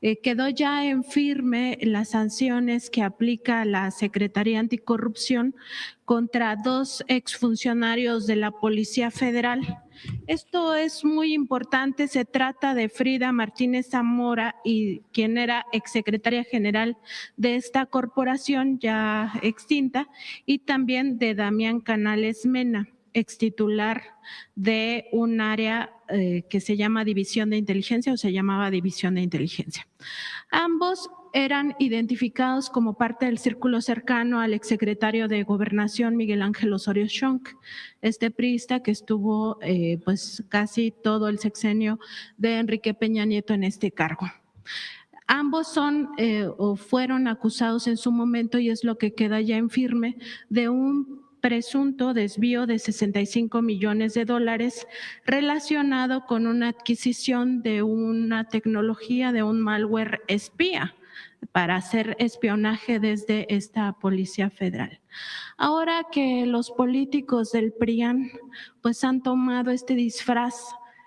Quedó ya en firme las sanciones que aplica la Secretaría Anticorrupción contra dos exfuncionarios de la Policía Federal. Esto es muy importante. Se trata de Frida Martínez Zamora, y quien era exsecretaria general de esta corporación ya extinta, y también de Damián Canales Mena, extitular de un área que se llama División de Inteligencia, o se llamaba División de Inteligencia. Ambos eran identificados como parte del círculo cercano al exsecretario de Gobernación Miguel Ángel Osorio Chong, este priista que estuvo pues casi todo el sexenio de Enrique Peña Nieto en este cargo. Ambos son o fueron acusados en su momento, y es lo que queda ya en firme, de un presunto desvío de $65 millones relacionado con una adquisición de una tecnología, de un malware espía, para hacer espionaje desde esta Policía Federal. Ahora que los políticos del PRIAN pues han tomado este disfraz,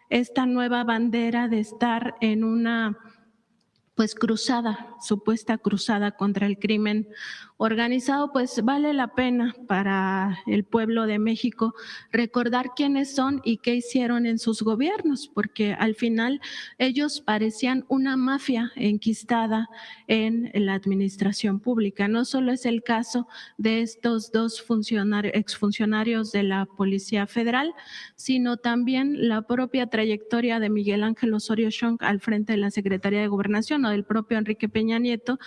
esta nueva bandera de estar en una pues supuesta cruzada contra el crimen organizado, pues vale la pena para el pueblo de México recordar quiénes son y qué hicieron en sus gobiernos, porque al final ellos parecían una mafia enquistada en la administración pública. No solo es el caso de estos dos exfuncionarios de la Policía Federal, sino también la propia trayectoria de Miguel Ángel Osorio Chong al frente de la Secretaría de Gobernación, o del propio Enrique Peña Nieto,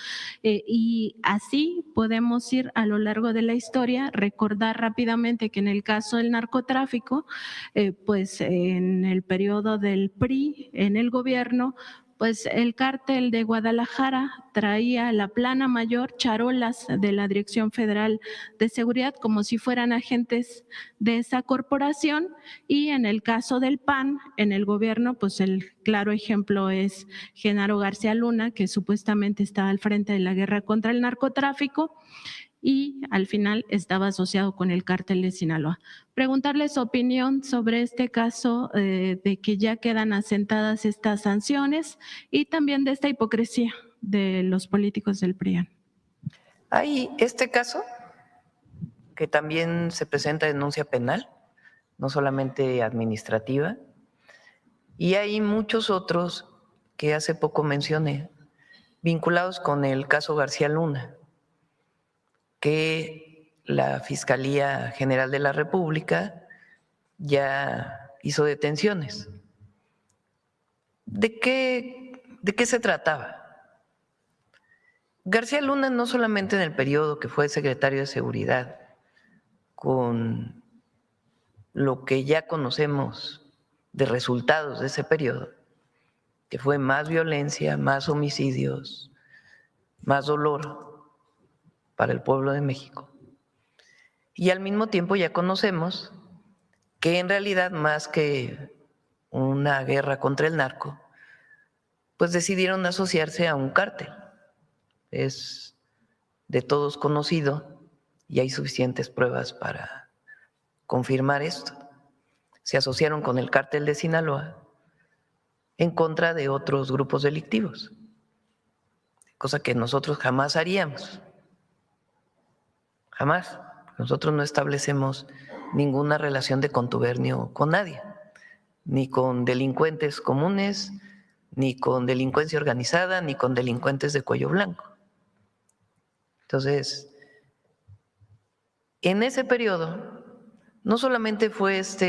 y así podemos ir a lo largo de la historia. Recordar rápidamente que en el caso del narcotráfico, pues en el periodo del PRI en el gobierno, pues el cártel de Guadalajara traía a la plana mayor charolas de la Dirección Federal de Seguridad como si fueran agentes de esa corporación, y en el caso del PAN en el gobierno, pues el claro ejemplo es Genaro García Luna, que supuestamente estaba al frente de la guerra contra el narcotráfico y al final estaba asociado con el cártel de Sinaloa. Preguntarle su opinión sobre este caso de que ya quedan asentadas estas sanciones, y también de esta hipocresía de los políticos del PRIAN. Hay este caso que también se presenta denuncia penal, no solamente administrativa, y hay muchos otros que hace poco mencioné, vinculados con el caso García Luna, que la Fiscalía General de la República ya hizo detenciones. ¿De qué se trataba? García Luna, no solamente en el periodo que fue secretario de Seguridad, con lo que ya conocemos de resultados de ese periodo, que fue más violencia, más homicidios, más dolor para el pueblo de México. Y al mismo tiempo ya conocemos que en realidad, más que una guerra contra el narco, pues decidieron asociarse a un cártel. Es de todos conocido y hay suficientes pruebas para confirmar esto. Se asociaron con el cártel de Sinaloa en contra de otros grupos delictivos, cosa que nosotros jamás haríamos. Jamás. Nosotros no establecemos ninguna relación de contubernio con nadie, ni con delincuentes comunes, ni con delincuencia organizada, ni con delincuentes de cuello blanco. Entonces, en ese periodo, no solamente fue esta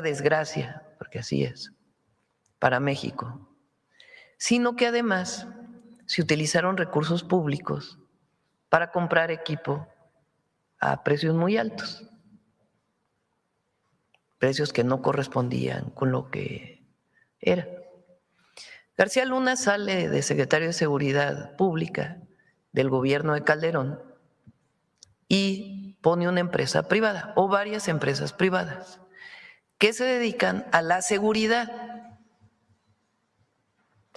desgracia, porque así es, para México, sino que además se utilizaron recursos públicos para comprar equipo a precios muy altos, precios que no correspondían con lo que era. García Luna sale de secretario de Seguridad Pública del gobierno de Calderón y pone una empresa privada o varias empresas privadas que se dedican a la seguridad,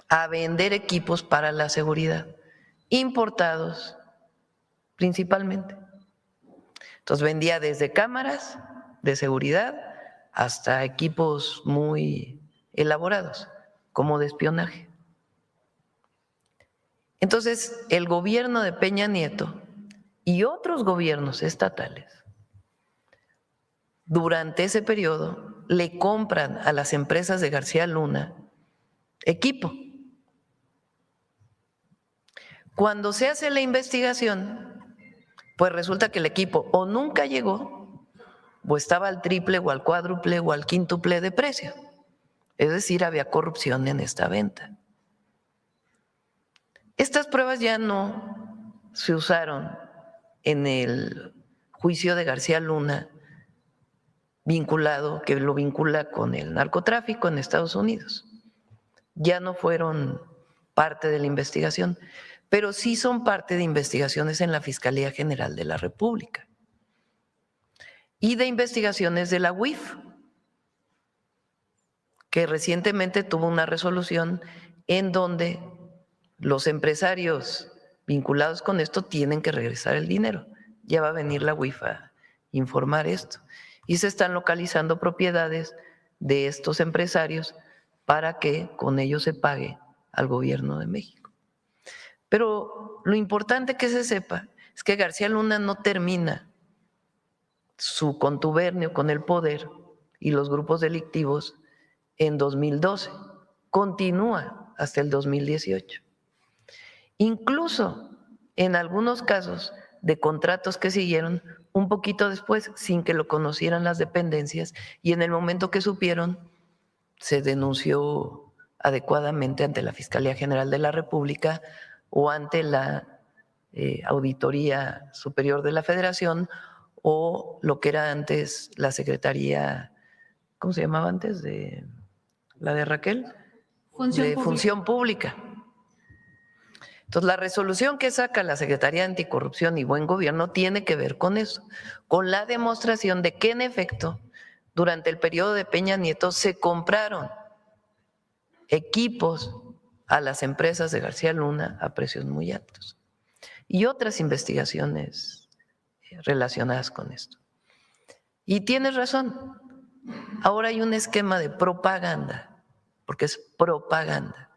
a vender equipos para la seguridad, importados principalmente. Entonces vendía desde cámaras de seguridad hasta equipos muy elaborados, como de espionaje. Entonces, el gobierno de Peña Nieto y otros gobiernos estatales, durante ese periodo, le compran a las empresas de García Luna equipo. Cuando se hace la investigación, pues resulta que el equipo o nunca llegó, o estaba al triple o al cuádruple o al quíntuple de precio. Es decir, había corrupción en esta venta. Estas pruebas ya no se usaron en el juicio de García Luna vinculado, que lo vincula con el narcotráfico en Estados Unidos. Ya no fueron parte de la investigación, pero sí son parte de investigaciones en la Fiscalía General de la República y de investigaciones de la UIF, que recientemente tuvo una resolución en donde los empresarios vinculados con esto tienen que regresar el dinero. Ya va a venir la UIF a informar esto. Y se están localizando propiedades de estos empresarios para que con ello se pague al gobierno de México. Pero lo importante que se sepa es que García Luna no termina su contubernio con el poder y los grupos delictivos en 2012, continúa hasta el 2018. Incluso en algunos casos de contratos que siguieron un poquito después sin que lo conocieran las dependencias, y en el momento que supieron se denunció adecuadamente ante la Fiscalía General de la República o ante la Auditoría Superior de la Federación o lo que era antes la Secretaría, ¿cómo se llamaba antes? La de Raquel, Función Pública. Entonces, la resolución que saca la Secretaría de Anticorrupción y Buen Gobierno tiene que ver con eso, con la demostración de que en efecto, durante el periodo de Peña Nieto se compraron equipos a las empresas de García Luna a precios muy altos y otras investigaciones relacionadas con esto. Y tienes razón, ahora hay un esquema de propaganda, porque es propaganda,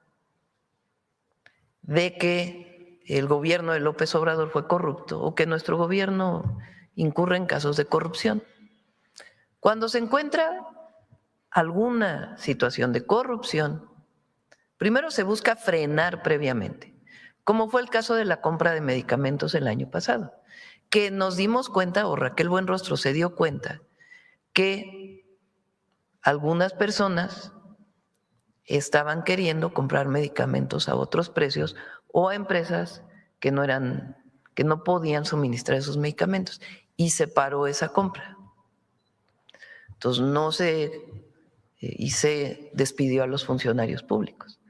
de que el gobierno de López Obrador fue corrupto o que nuestro gobierno incurre en casos de corrupción. Cuando se encuentra alguna situación de corrupción, primero se busca frenar previamente, como fue el caso de la compra de medicamentos el año pasado, que nos dimos cuenta, o Raquel Buenrostro se dio cuenta, que algunas personas estaban queriendo comprar medicamentos a otros precios o a empresas que no podían suministrar esos medicamentos, y se paró esa compra. Entonces y se despidió a los funcionarios públicos.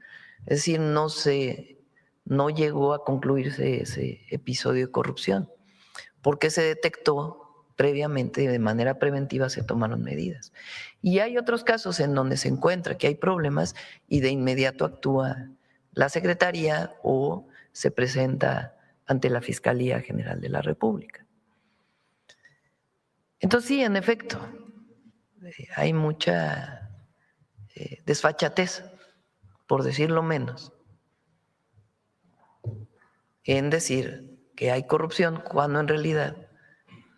Es decir, no llegó a concluirse ese episodio de corrupción, porque se detectó previamente, de manera preventiva se tomaron medidas. Y hay otros casos en donde se encuentra que hay problemas y de inmediato actúa la Secretaría o se presenta ante la Fiscalía General de la República. Entonces sí, en efecto, hay mucha desfachatez, por decirlo menos, en decir que hay corrupción cuando en realidad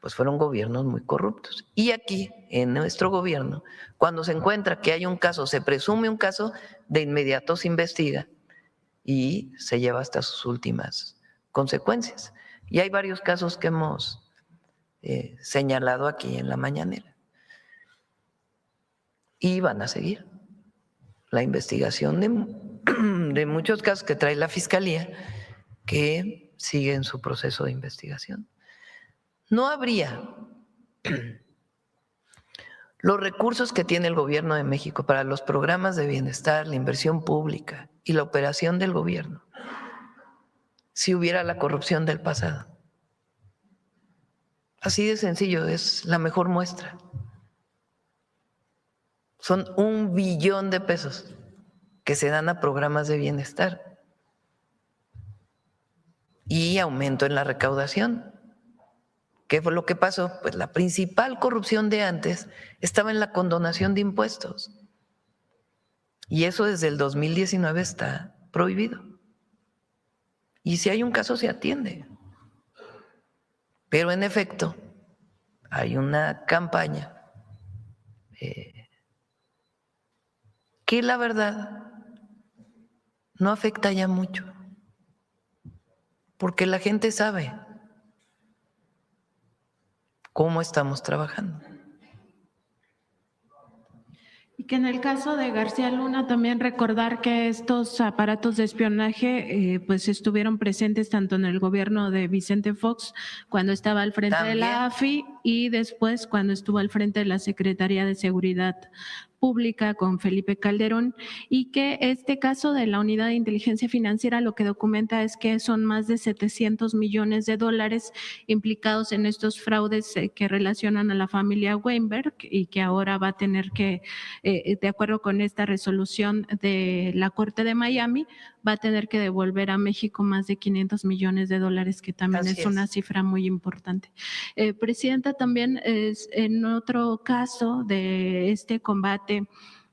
pues fueron gobiernos muy corruptos. Y aquí, en nuestro gobierno, cuando se encuentra que hay un caso, se presume un caso, de inmediato se investiga y se lleva hasta sus últimas consecuencias. Y hay varios casos que hemos señalado aquí en la mañanera. Y van a seguir la investigación de muchos casos que trae la Fiscalía, que siguen su proceso de investigación. No habría los recursos que tiene el gobierno de México para los programas de bienestar, la inversión pública y la operación del gobierno si hubiera la corrupción del pasado. Así de sencillo, es la mejor muestra. Son 1 billón de pesos que se dan a programas de bienestar y aumento en la recaudación. ¿Qué fue lo que pasó? Pues la principal corrupción de antes estaba en la condonación de impuestos. Y eso desde el 2019 está prohibido. Y si hay un caso se atiende. Pero en efecto, hay una campaña que la verdad no afecta ya mucho, porque la gente sabe cómo estamos trabajando. Y que en el caso de García Luna también recordar que estos aparatos de espionaje pues estuvieron presentes tanto en el gobierno de Vicente Fox cuando estaba al frente de la AFI y después cuando estuvo al frente de la Secretaría de Seguridad Pública con Felipe Calderón, y que este caso de la Unidad de Inteligencia Financiera lo que documenta es que son más de 700 millones de dólares implicados en estos fraudes que relacionan a la familia Weinberg y que ahora va a tener que, de acuerdo con esta resolución de la Corte de Miami, va a tener que devolver a México más de 500 millones de dólares, que también es una cifra muy importante. Presidenta, también en otro caso de este combate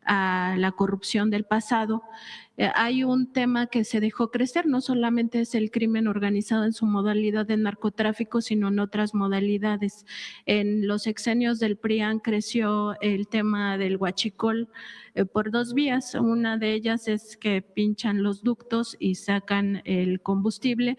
a la corrupción del pasado, hay un tema que se dejó crecer, no solamente es el crimen organizado en su modalidad de narcotráfico, sino en otras modalidades. En los sexenios del PRIAN creció el tema del huachicol por dos vías. Una de ellas es que pinchan los ductos y sacan el combustible.